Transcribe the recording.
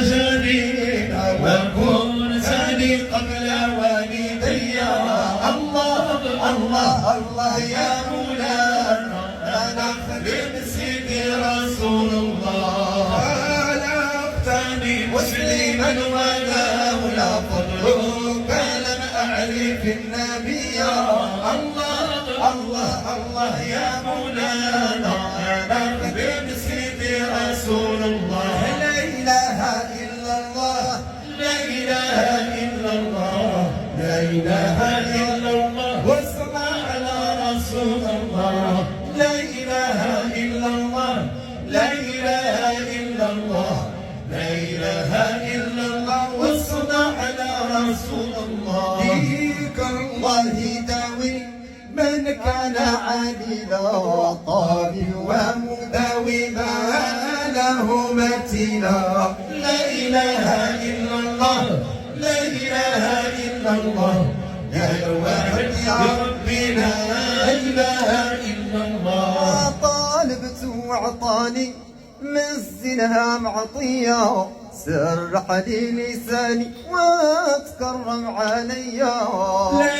جليلا وكن ثاني قبل والدي. الله الله الله يا مولانا أنا خدم سيدي رسول الله. خلقتني مسلما ولولا فضلك لم أعرف النبي. الله الله الله يا مولانا أنا خدم سيدي رسول الله. لا إله إلا الله لا إله إلا الله لا إله إلا الله والصلاة على رسول الله. لا إله إلا الله لا إله إلا الله لا إله إلا الله والصلاة على رسول الله. ذكر الله داوي من كان عاللا طابي ومداوما له متينا. لا إله إلا الله لا إله إلا الله يا الواحد يا ربي لا إله إلا الله. طالبت وعطاني مسنها معطية سرح لي لساني وتكرم عليا. لا